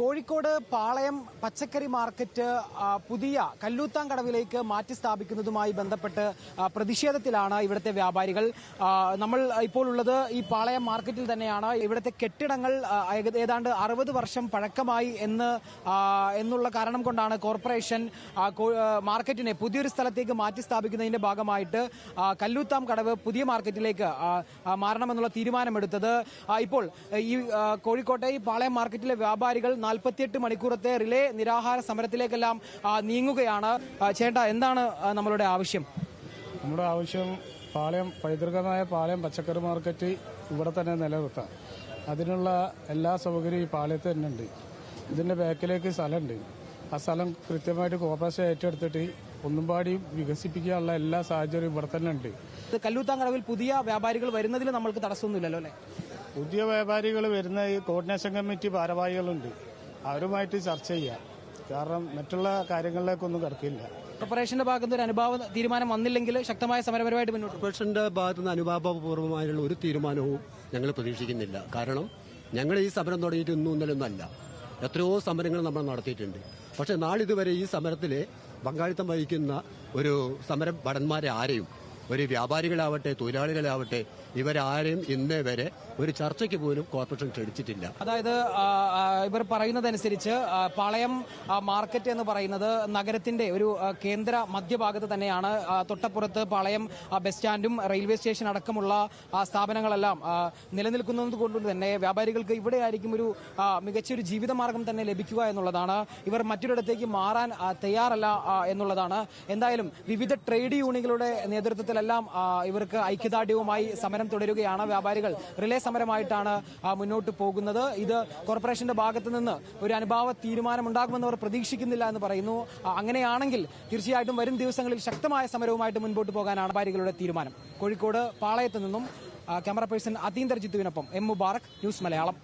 കോഴിക്കോട് പാളയം പച്ചക്കറി മാർക്കറ്റ് പുതിയ കല്ലൂത്താംകടവിലേക്ക് മാറ്റി സ്ഥാപിക്കുന്നതുമായി ബന്ധപ്പെട്ട് പ്രതിഷേധത്തിലാണ് ഇവിടുത്തെ വ്യാപാരികൾ. നമ്മൾ ഇപ്പോൾ ഉള്ളത് ഈ പാളയം മാർക്കറ്റിൽ തന്നെയാണ്. ഇവിടുത്തെ കെട്ടിടങ്ങൾ ഏതാണ്ട് 60 വർഷം പഴക്കമായി എന്നുള്ള കാരണം കൊണ്ടാണ് കോർപ്പറേഷൻ മാർക്കറ്റിനെ പുതിയൊരു സ്ഥലത്തേക്ക് മാറ്റി സ്ഥാപിക്കുന്നതിന്റെ ഭാഗമായിട്ട് കല്ലൂത്താം കടവ് പുതിയ മാർക്കറ്റിലേക്ക് മാറണമെന്നുള്ള തീരുമാനമെടുത്തത്. ഇപ്പോൾ ഈ കോഴിക്കോട്ടെ ഈ പാളയം മാർക്കറ്റിലെ വ്യാപാരികൾ 48 മണിക്കൂറത്തെ റിലേ നിരാഹാര സമരത്തിലേക്കെല്ലാം നീങ്ങുകയാണ്. ചേട്ടാ, എന്താണ് നമ്മളുടെ ആവശ്യം? നമ്മുടെ ആവശ്യം പൈതൃകമായ പാളയം പച്ചക്കറി മാർക്കറ്റ് ഇവിടെ തന്നെ നിലനിർത്താം. അതിനുള്ള എല്ലാ സൗകര്യവും ഈ പാളയത്ത് തന്നെ ഉണ്ട്. ഇതിന്റെ ബാക്കിലേക്ക് സ്ഥലമുണ്ട്. ആ സ്ഥലം കൃത്യമായിട്ട് കോർപ്പറേഷൻ ഏറ്റെടുത്തിട്ട് ഒന്നുംപാടി വികസിപ്പിക്കാനുള്ള എല്ലാ സാഹചര്യവും ഇവിടെ തന്നെ ഉണ്ട്. കല്ലൂത്താംകടവിൽ പുതിയ വ്യാപാരികൾ വരുന്നതിൽ നമ്മൾക്ക് തടസ്സമൊന്നുമില്ലല്ലോ അല്ലേ? പുതിയ വ്യാപാരികൾ വരുന്ന ഈ കോർഡിനേഷൻ കമ്മിറ്റി ഭാരവാഹികളുണ്ട്, അവരുമായിട്ട് ചർച്ച ചെയ്യാം. കാരണം മറ്റുള്ള കാര്യങ്ങളിലേക്കൊന്നും കടക്കില്ല. കോർപ്പറേഷന്റെ ഭാഗത്ത് ഒരു അനുഭാവ തീരുമാനം വന്നില്ലെങ്കിൽ ശക്തമായ സമരപരമായിട്ട് മുന്നോട്ട്. കോർപ്പറേഷന്റെ ഭാഗത്തുനിന്ന് അനുഭാവപൂർവ്വമായുള്ള ഒരു തീരുമാനവും ഞങ്ങൾ പ്രതീക്ഷിക്കുന്നില്ല. കാരണം ഞങ്ങൾ ഈ സമരം തുടങ്ങിയിട്ട് ഇന്നൊന്നല്ല, എത്രയോ സമരങ്ങൾ നമ്മൾ നടത്തിയിട്ടുണ്ട്. പക്ഷെ നാളിതുവരെ ഈ സമരത്തിൽ പങ്കാളിത്തം വഹിക്കുന്ന ഒരു സമരം ഭടന്മാരെ ആരെയും, ഒരു വ്യാപാരികളാവട്ടെ തൊഴിലാളികളാവട്ടെ, ഇവരാരെയും ഇന്നേ വരെ ഒരു ചർച്ചയ്ക്ക് പോലും കോർപ്പറേഷൻ ക്ഷണിച്ചിട്ടില്ല. അതായത് ഇവർ പറയുന്നതനുസരിച്ച് പാളയം മാർക്കറ്റ് എന്ന് പറയുന്നത് നഗരത്തിന്റെ ഒരു കേന്ദ്ര മധ്യഭാഗത്ത് തന്നെയാണ്. തൊട്ടപ്പുറത്ത് പാളയം ബസ് സ്റ്റാൻഡും റെയിൽവേ സ്റ്റേഷൻ അടക്കമുള്ള സ്ഥാപനങ്ങളെല്ലാം നിലനിൽക്കുന്നത് കൊണ്ട് തന്നെ വ്യാപാരികൾക്ക് ഇവിടെ ആയിരിക്കും ഒരു മികച്ചൊരു ജീവിതമാർഗം തന്നെ ലഭിക്കുക എന്നുള്ളതാണ്. ഇവർ മറ്റൊരിടത്തേക്ക് മാറാൻ തയ്യാറല്ല എന്നുള്ളതാണ്. എന്തായാലും വിവിധ ട്രേഡ് യൂണിയനുകളുടെ നേതൃത്വത്തിലെല്ലാം ഇവർക്ക് ഐക്യദാർഢ്യവുമായി സമരം തുടരുകയാണ്. വ്യാപാരികൾ റിലേ സമരമായിട്ടാണ് മുന്നോട്ട് പോകുന്നത്. ഇത് കോർപ്പറേഷന്റെ ഭാഗത്ത് നിന്ന് ഒരു അനുഭാവ തീരുമാനമുണ്ടാകുമെന്ന് അവർ പ്രതീക്ഷിക്കുന്നില്ല എന്ന് പറയുന്നു. അങ്ങനെയാണെങ്കിൽ തീർച്ചയായിട്ടും വരും ദിവസങ്ങളിൽ ശക്തമായ സമരവുമായിട്ട് മുൻപോട്ട് പോകാനാണ് വ്യാപാരികളുടെ തീരുമാനം. കോഴിക്കോട് പാളയത്ത് നിന്നും ക്യാമറ പേഴ്സൺ അതീന്ദർ ജിത്തുവിനൊപ്പം എം മുബാറക്, ന്യൂസ് മലയാളം.